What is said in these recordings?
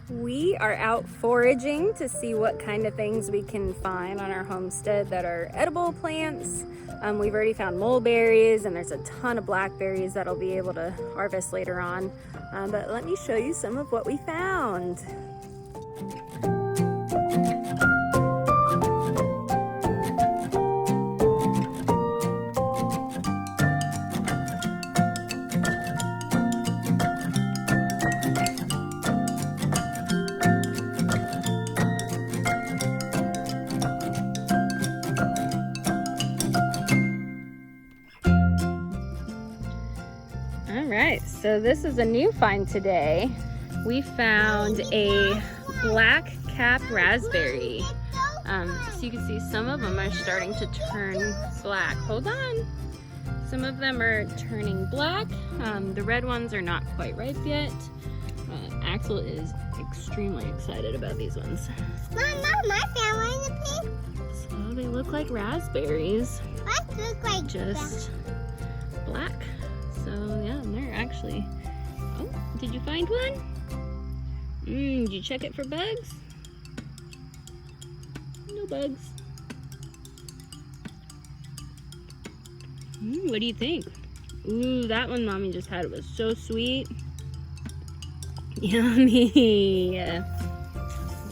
We are out foraging to see what kind of things we can find on our homestead that are edible plants. We've already found mulberries, and there's a ton of blackberries that I'll be able to harvest later on. But let me show you some of what we found. Alright, so this is a new find today. We found a black cap raspberry. So you can see some of them are starting to turn black. Hold on. Some of them are turning black. The red ones are not quite ripe yet. Axel is extremely excited about these ones. Mom, I found one in the pink. So they look like raspberries. What look like just black. So yeah, they're actually, oh, did you find one? Did you check it for bugs? No bugs. What do you think? Ooh, that one Mommy just had, it was so sweet. Yummy.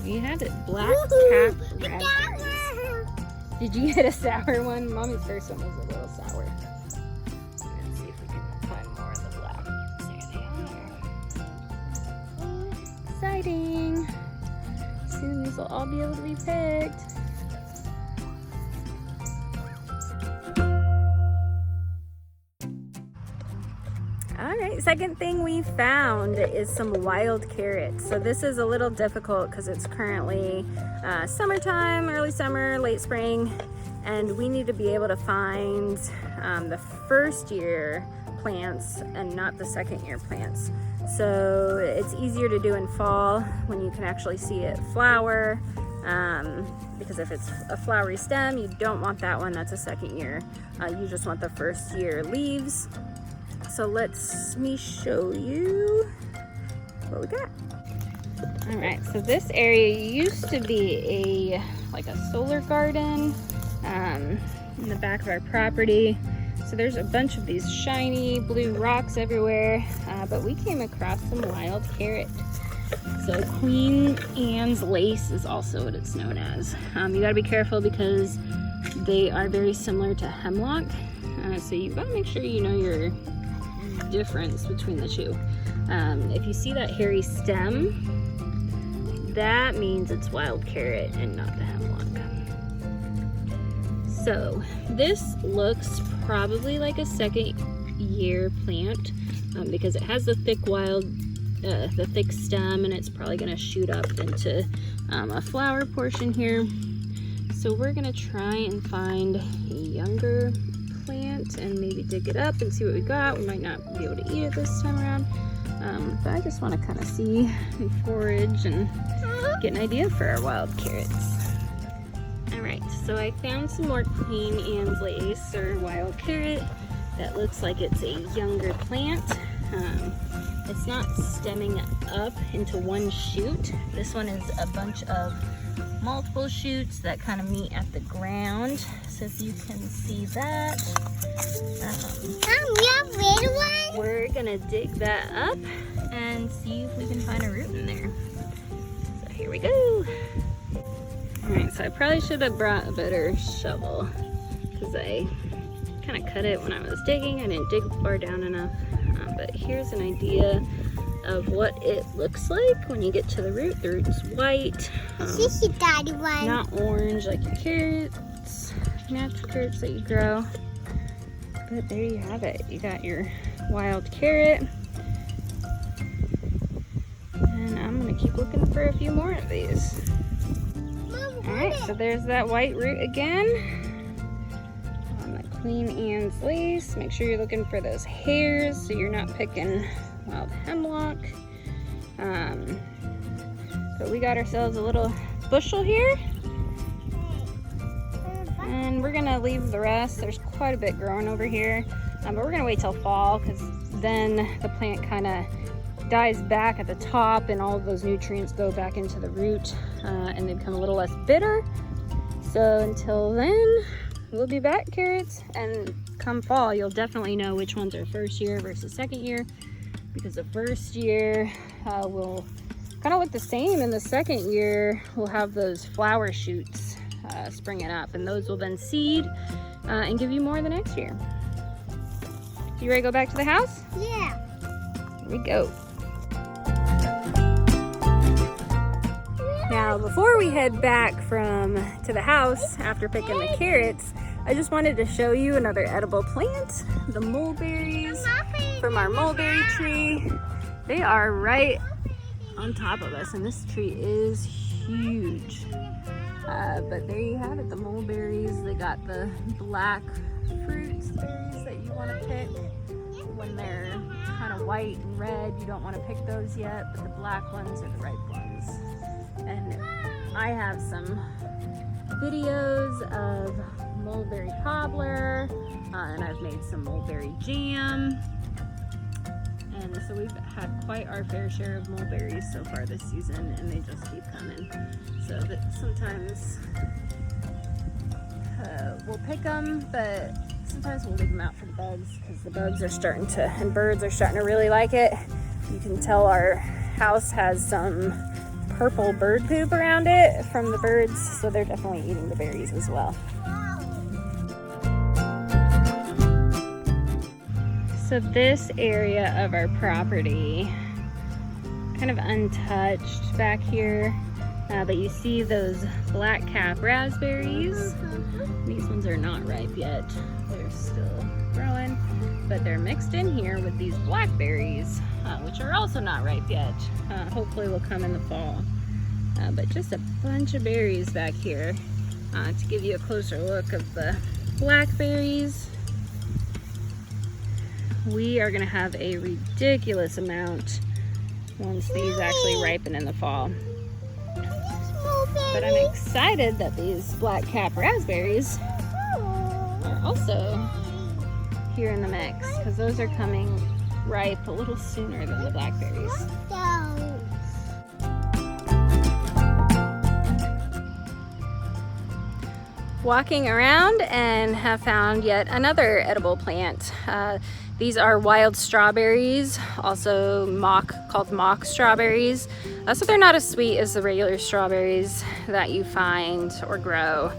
We have it, black cap raspberries. Did you get a sour one? Mommy's first one was a little sour. Let's see if we can find more of the black. There they are. Exciting. Soon these will all be able to be picked. Alright, second thing we found is some wild carrots. So this is a little difficult because it's currently summertime, early summer, late spring, and we need to be able to find the first year plants and not the second year plants. So it's easier to do in fall when you can actually see it flower, because if it's a flowery stem, you don't want that one, that's a second year. You just want the first year leaves. So let me show you what we got. All right, so this area used to be like a solar garden in the back of our property. So there's a bunch of these shiny blue rocks everywhere, but we came across some wild carrot. So Queen Anne's lace is also what it's known as. You gotta be careful because they are very similar to hemlock. So you gotta make sure you know your difference between the two. If you see that hairy stem, that means it's wild carrot and not the hemlock. So this looks probably like a second year plant because it has the thick the thick stem, and it's probably going to shoot up into a flower portion here. So we're going to try and find a younger plant and maybe dig it up and see what we got. We might not be able to eat it this time around, but I just want to kind of see and forage and get an idea for our wild carrots. Alright, so I found some more Queen Anne's lace or wild carrot that looks like it's a younger plant. It's not stemming up into one shoot. This one is a bunch of multiple shoots that kind of meet at the ground. So if you can see that, we're gonna dig that up and see if we can find a root in there. So here we go. Alright, so I probably should have brought a better shovel because I kind of cut it when I was digging. I didn't dig far down enough. But here's an idea of what it looks like when you get to the root. The root's white, not orange like your carrots, natural carrots that you grow. But there you have it. You got your wild carrot. And I'm gonna keep looking for a few more of these. Alright, so there's that white root again. Queen Anne's lace. Make sure you're looking for those hairs so you're not picking wild hemlock. But we got ourselves a little bushel here, and we're gonna leave the rest. There's quite a bit growing over here, but we're gonna wait till fall because then the plant kind of dies back at the top and all of those nutrients go back into the root and they become a little less bitter. So until then, we'll be back, carrots, and come fall, you'll definitely know which ones are first year versus second year, because the first year will kind of look the same, and the second year we'll have those flower shoots springing up, and those will then seed and give you more the next year. You ready to go back to the house? Yeah. Here we go. Now, before we head back to the house after picking the carrots, I just wanted to show you another edible plant, the mulberries from our mulberry tree. They are right on top of us, and this tree is huge. But there you have it, the mulberries. They got the black fruits, berries that you want to pick. When they're kind of white and red, you don't want to pick those yet, but the black ones are the ripe ones. And I have some videos of mulberry cobbler, and I've made some mulberry jam. And so we've had quite our fair share of mulberries so far this season, and they just keep coming. So that sometimes we'll pick them, but sometimes we'll leave them out for the bugs, because the bugs are starting to, and birds are starting to really like it. You can tell our house has some purple bird poop around it from the birds, so they're definitely eating the berries as well. So this area of our property, kind of untouched back here, but you see those black cap raspberries. These ones are not ripe yet. They're still growing, but they're mixed in here with these blackberries, which are also not ripe yet. Hopefully will come in the fall. But just a bunch of berries back here. To give you a closer look of the blackberries, we are gonna have a ridiculous amount once these actually ripen in the fall. But I'm excited that these black cap raspberries are also here in the mix, because those are coming ripe a little sooner than the blackberries. Walking around and have found yet another edible plant. These are wild strawberries, also called mock strawberries. So they're not as sweet as the regular strawberries that you find or grow.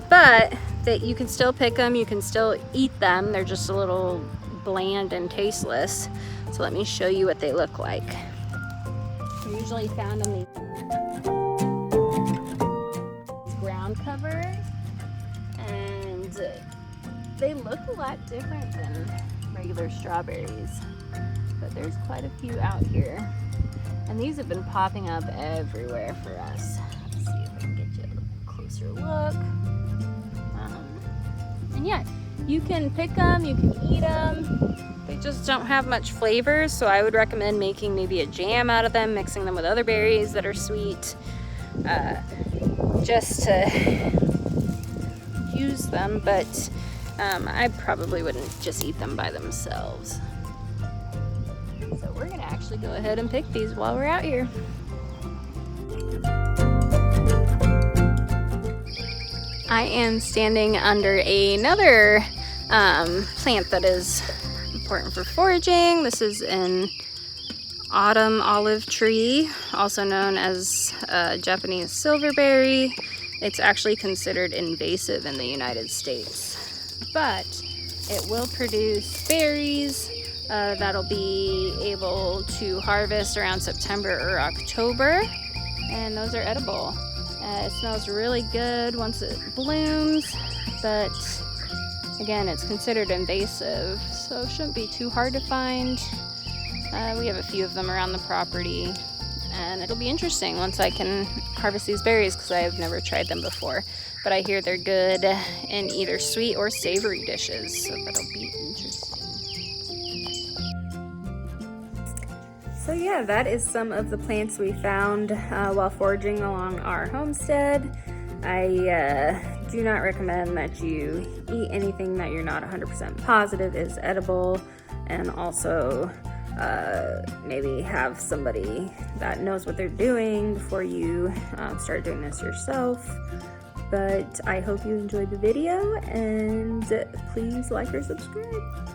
But that you can still pick them, you can still eat them. They're just a little bland and tasteless. So let me show you what they look like. They're usually found on these ground cover, and they look a lot different than regular strawberries, but there's quite a few out here, and these have been popping up everywhere for us. Let's see if I can get you a closer look. And yeah, you can pick them, you can eat them. They just don't have much flavor, so I would recommend making maybe a jam out of them, mixing them with other berries that are sweet, just to use them, but I probably wouldn't just eat them by themselves. So we're gonna actually go ahead and pick these while we're out here. I am standing under another plant that is important for foraging. This is an autumn olive tree, also known as Japanese silverberry. It's actually considered invasive in the United States, but it will produce berries that'll be able to harvest around September or October, and those are edible. It smells really good once it blooms, but again, it's considered invasive, so it shouldn't be too hard to find. We have a few of them around the property, and it'll be interesting once I can harvest these berries, because I have never tried them before. But I hear they're good in either sweet or savory dishes, so that'll be interesting. So yeah, that is some of the plants we found while foraging along our homestead. I do not recommend that you eat anything that you're not 100% positive is edible, and also maybe have somebody that knows what they're doing before you start doing this yourself. But I hope you enjoyed the video, and please like or subscribe.